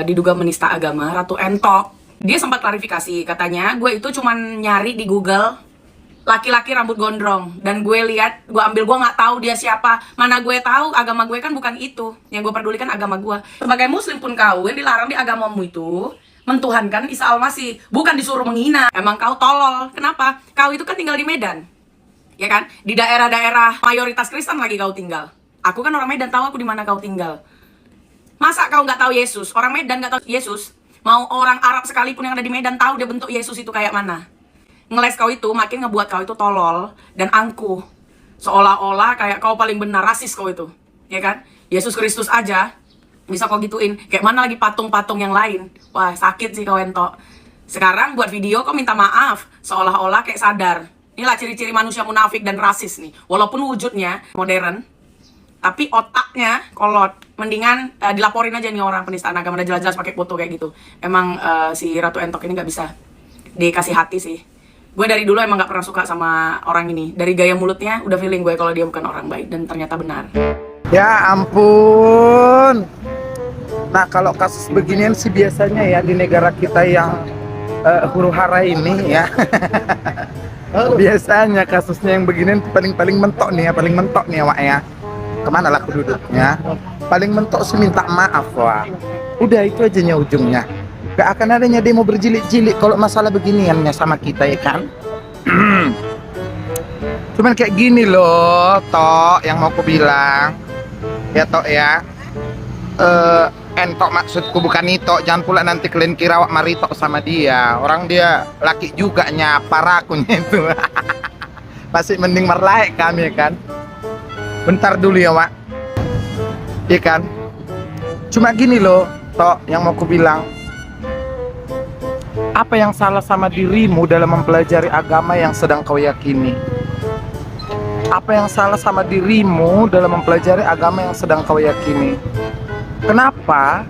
diduga menista agama, Ratu Entok. Dia sempat klarifikasi, katanya gue itu cuman nyari di Google laki-laki rambut gondrong, dan gue lihat, gue ambil, gue nggak tahu dia siapa. Mana gue tahu, agama gue kan bukan itu. Yang gue pedulikan agama gue. Sebagai muslim pun kau yang dilarang di agamamu itu mentuhankan Isa Al-Masih, bukan disuruh menghina. Emang kau tolol. Kenapa? Kau itu kan tinggal di Medan, ya kan? Di daerah-daerah mayoritas Kristen lagi kau tinggal. Aku kan orang Medan, tahu aku di mana kau tinggal. Masa kau nggak tahu Yesus? Orang Medan nggak tahu Yesus? Mau orang Arab sekalipun yang ada di Medan tahu dia bentuk Yesus itu kayak mana? Ngeles kau itu makin ngebuat kau itu tolol dan angkuh. Seolah-olah kayak kau paling benar, rasis kau itu, ya kan? Yesus Kristus aja bisa kau gituin, kayak mana lagi patung-patung yang lain. Wah, sakit sih kau Entok. Sekarang buat video kau minta maaf, seolah-olah kayak sadar. Inilah ciri-ciri manusia munafik dan rasis nih. Walaupun wujudnya modern, tapi otaknya kolot. Mendingan dilaporin aja nih orang penistaan agama, dan jelas-jelas pakai foto kayak gitu. Emang si Ratu Entok ini nggak bisa dikasih hati sih. Gue dari dulu emang gak pernah suka sama orang ini. Dari gaya mulutnya udah feeling gue kalau dia bukan orang baik, dan ternyata benar. Ya ampun. Nah, kalau kasus beginian sih biasanya ya di negara kita yang huru-hara ini ya. Biasanya kasusnya yang beginian paling mentok nih ya, paling mentok nih ya, Wak ya. Kemana lah keduduknya? Paling mentok sih minta maaf, Wak. Udah itu aja ujungnya. Gak akan adanya demo berjilid-jilid kalau masalah beginiannya sama kita, ya kan? Cuman kayak gini loh, Tok, yang mau aku bilang. Ya, Tok ya. Entok maksudku bukan itu. Jangan pula nanti kalian kira Wak Maritok sama dia. Orang dia laki juga nyapa rakunya itu. Masih mending merlaik kami, ya kan? Bentar dulu ya, Wak. Iya kan? Cuma gini loh, Tok, yang mau aku bilang. Apa yang salah sama dirimu dalam mempelajari agama yang sedang kau yakini? Apa yang salah sama dirimu dalam mempelajari agama yang sedang kau yakini? Kenapa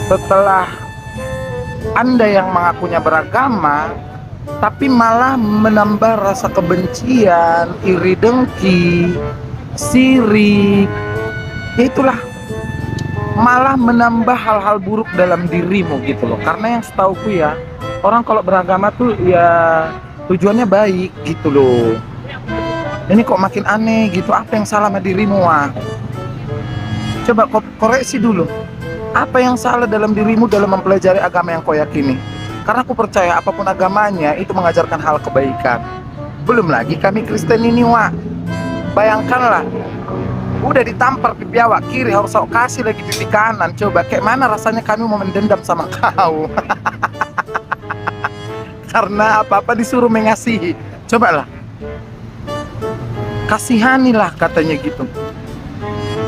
setelah Anda yang mengakunya beragama, tapi malah menambah rasa kebencian, iri dengki, sirik, itulah, malah menambah hal-hal buruk dalam dirimu gitu loh. Karena yang setauku ya, orang kalau beragama tuh ya tujuannya baik gitu loh. Ini kok makin aneh gitu. Apa yang salah sama dirimu, Wak? Coba koreksi dulu. Apa yang salah dalam dirimu dalam mempelajari agama yang kau yakini? Karena aku percaya apapun agamanya itu mengajarkan hal kebaikan. Belum lagi kami Kristen ini, Wak. Bayangkanlah, udah ditampar pipi awak kiri, harus aku kasih lagi pipi kanan. Coba kayak mana rasanya kami mau mendendam sama kau. Karena apa-apa disuruh mengasihi. Cobalah, kasihanilah katanya gitu.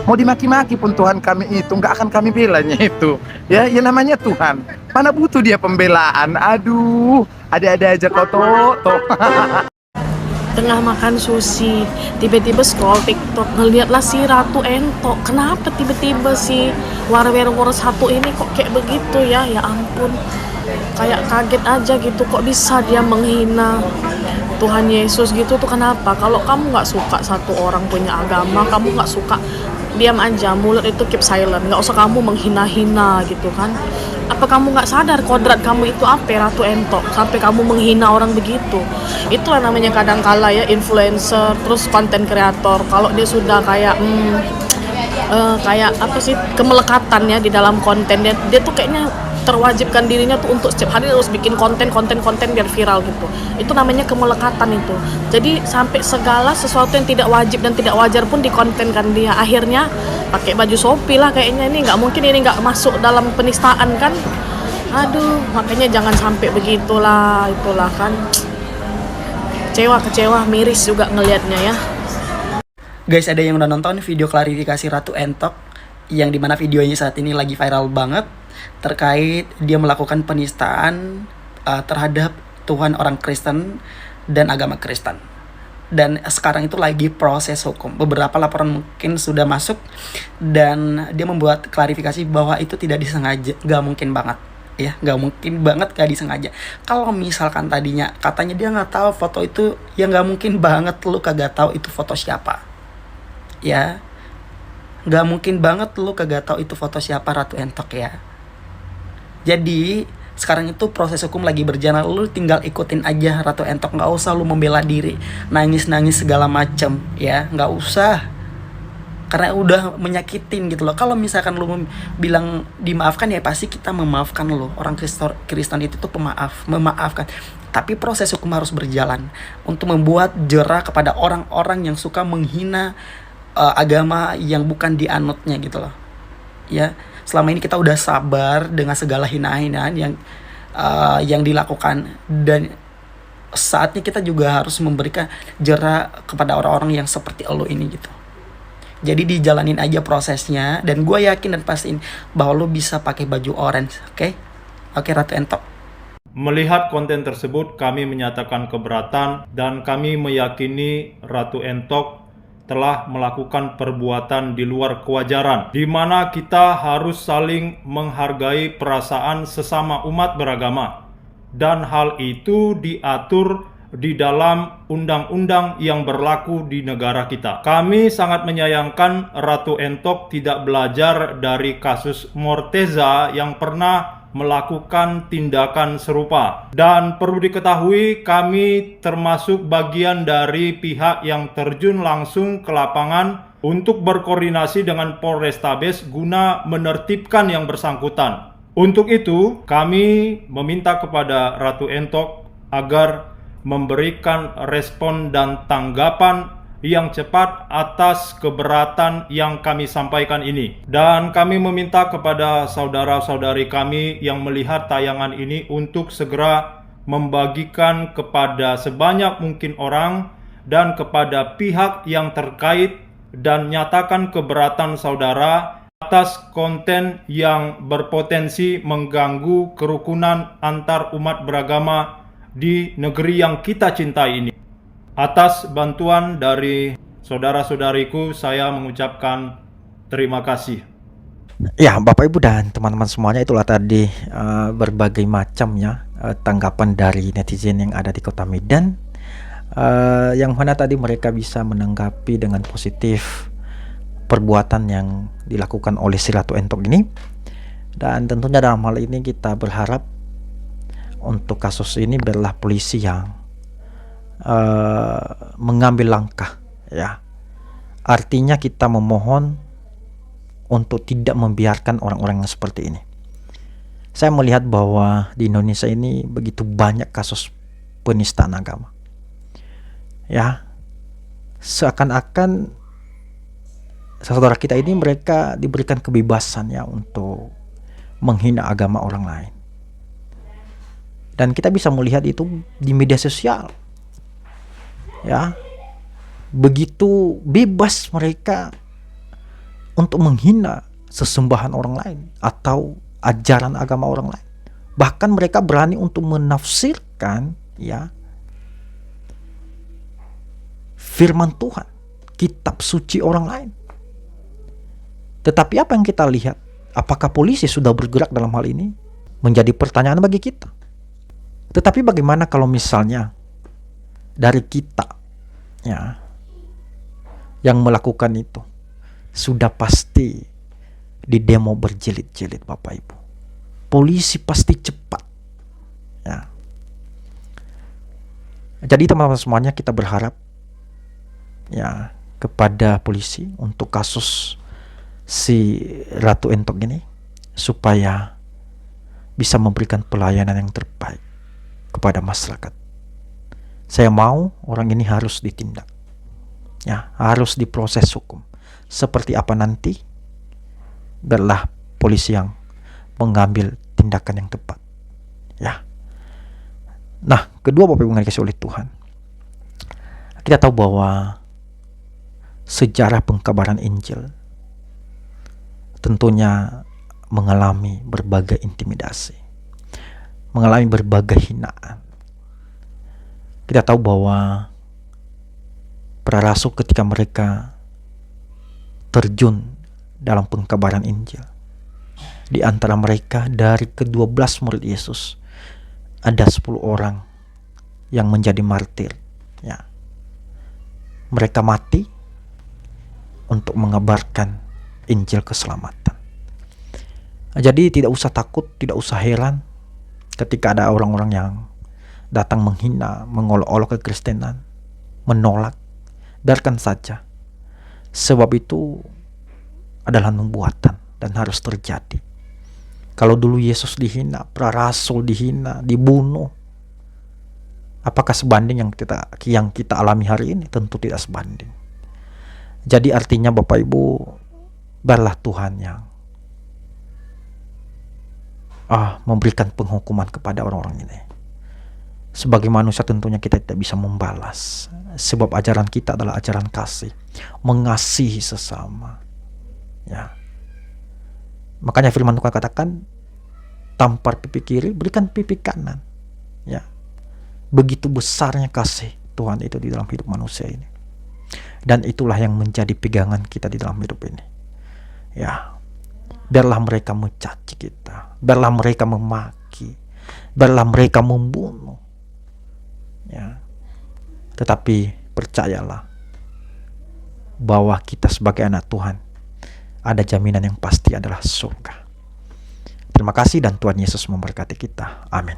Mau dimaki-maki pun Tuhan kami itu nggak akan kami belanya itu. Ya namanya Tuhan. Mana butuh dia pembelaan. Aduh, ada-ada aja kau toh. Tengah makan sushi, tiba-tiba scroll TikTok, ngeliatlah si Ratu Entok. Kenapa tiba-tiba si warwer satu ini kok kayak begitu ya? Ya ampun, kayak kaget aja gitu. Kok bisa dia menghina Tuhan Yesus gitu tuh? Kenapa? Kalau kamu nggak suka satu orang punya agama, kamu nggak suka, diam aja, mulut itu keep silent. Nggak usah kamu menghina-hina gitu kan. Apa kamu nggak sadar kodrat kamu itu apa, Ratu Entok, sampai kamu menghina orang begitu? Itulah namanya kadang-kala ya influencer, terus konten kreator. Kalau dia sudah kayak kayak apa sih, kemelekatan ya di dalam konten, dia tuh kayaknya terwajibkan dirinya tuh untuk setiap hari harus bikin konten biar viral gitu. Itu namanya kemelekatan itu. Jadi sampai segala sesuatu yang tidak wajib dan tidak wajar pun dikontenkan dia. Akhirnya pakai baju Shopee lah kayaknya. Ini nggak mungkin ini nggak masuk dalam penistaan kan. Aduh, makanya jangan sampai begitulah. Itulah kan, kecewa, miris juga ngelihatnya ya. Guys, ada yang udah nonton video klarifikasi Ratu Entok, yang dimana videonya saat ini lagi viral banget terkait dia melakukan penistaan terhadap Tuhan orang Kristen dan agama Kristen. Dan sekarang itu lagi proses hukum. Beberapa laporan mungkin sudah masuk, dan dia membuat klarifikasi bahwa itu tidak disengaja. Gak mungkin banget ya, gak mungkin banget gak disengaja. Kalau misalkan tadinya katanya dia gak tahu foto itu, ya gak mungkin banget lu kagak tahu itu foto siapa ya. Nggak mungkin banget lu kagak tahu itu foto siapa Ratu Entok ya. Jadi sekarang itu proses hukum lagi berjalan, lu tinggal ikutin aja Ratu Entok, nggak usah lu membela diri, nangis segala macem ya, nggak usah, karena udah menyakitin gitu loh. Kalau misalkan lu bilang dimaafkan ya pasti kita memaafkan lo. Orang Kristen itu tuh memaafkan. Tapi proses hukum harus berjalan untuk membuat jera kepada orang-orang yang suka menghina agama yang bukan dianutnya gitu loh. Ya, selama ini kita udah sabar dengan segala hinaan-hinaan yang dilakukan, dan saatnya kita juga harus memberikan jera kepada orang-orang yang seperti lo ini gitu. Jadi dijalanin aja prosesnya, dan gue yakin dan pastiin bahwa lo bisa pakai baju orange, oke? Oke, Ratu Entok. Melihat konten tersebut, kami menyatakan keberatan dan kami meyakini Ratu Entok telah melakukan perbuatan di luar kewajaran, di mana kita harus saling menghargai perasaan sesama umat beragama, dan hal itu diatur di dalam undang-undang yang berlaku di negara kita. Kami sangat menyayangkan Ratu Entok tidak belajar dari kasus Morteza yang pernah melakukan tindakan serupa. Dan perlu diketahui, kami termasuk bagian dari pihak yang terjun langsung ke lapangan untuk berkoordinasi dengan Polrestabes guna menertibkan yang bersangkutan. Untuk itu, kami meminta kepada Ratu Entok agar memberikan respon dan tanggapan yang cepat atas keberatan yang kami sampaikan ini. Dan kami meminta kepada saudara-saudari kami yang melihat tayangan ini untuk segera membagikan kepada sebanyak mungkin orang dan kepada pihak yang terkait, dan nyatakan keberatan saudara atas konten yang berpotensi mengganggu kerukunan antar umat beragama di negeri yang kita cintai ini. Atas bantuan dari saudara-saudariku, saya mengucapkan terima kasih. Ya, Bapak Ibu dan teman-teman semuanya, itulah tadi berbagai macamnya tanggapan dari netizen yang ada di Kota Medan, yang mana tadi mereka bisa menanggapi dengan positif perbuatan yang dilakukan oleh si Ratu Entok ini. Dan tentunya dalam hal ini kita berharap untuk kasus ini biarlah polisi yang mengambil langkah, ya. Artinya kita memohon untuk tidak membiarkan orang-orang yang seperti ini. Saya melihat bahwa di Indonesia ini begitu banyak kasus penistaan agama, ya. Seakan-akan saudara kita ini mereka diberikan kebebasan ya untuk menghina agama orang lain. Dan kita bisa melihat itu di media sosial. Ya, begitu bebas mereka untuk menghina sesembahan orang lain atau ajaran agama orang lain. Bahkan mereka berani untuk menafsirkan ya firman Tuhan, kitab suci orang lain. Tetapi apa yang kita lihat? Apakah polisi sudah bergerak dalam hal ini? Menjadi pertanyaan bagi kita. Tetapi bagaimana kalau misalnya dari kita ya yang melakukan itu sudah pasti di demo berjilid-jilid, Bapak Ibu. Polisi pasti cepat ya. Jadi teman-teman semuanya, kita berharap ya kepada polisi untuk kasus si Ratu Entok ini supaya bisa memberikan pelayanan yang terbaik kepada masyarakat. Saya mau orang ini harus ditindak, ya, harus diproses hukum. Seperti apa nanti, biarlah polisi yang mengambil tindakan yang tepat, ya. Nah, kedua, Bapak Ibu yang dikasihi oleh Tuhan, kita tahu bahwa sejarah pengkabaran Injil tentunya mengalami berbagai intimidasi, mengalami berbagai hinaan. Kita tahu bahwa para rasul ketika mereka terjun dalam pengkabaran Injil, di antara mereka dari ke-12 murid Yesus ada 10 orang yang menjadi martir, ya. Mereka mati untuk mengabarkan Injil keselamatan. Jadi tidak usah takut, tidak usah heran ketika ada orang-orang yang datang menghina, mengolok-olok kekristenan, menolak. Biarkan saja. Sebab itu adalah nubuatan dan harus terjadi. Kalau dulu Yesus dihina, para rasul dihina, dibunuh, apakah sebanding yang kita alami hari ini? Tentu tidak sebanding. Jadi artinya Bapak Ibu, biarlah Tuhan yang memberikan penghukuman kepada orang-orang ini. Sebagai manusia tentunya kita tidak bisa membalas, sebab ajaran kita adalah ajaran kasih, mengasihi sesama. Ya. Makanya firman Tuhan katakan, tampar pipi kiri, berikan pipi kanan. Ya. Begitu besarnya kasih Tuhan itu di dalam hidup manusia ini. Dan itulah yang menjadi pegangan kita di dalam hidup ini. Ya. Biarlah mereka mencaci kita, biarlah mereka memaki, biarlah mereka membunuh. Ya. Tetapi percayalah bahwa kita sebagai anak Tuhan ada jaminan yang pasti adalah surga. Terima kasih dan Tuhan Yesus memberkati kita. Amin.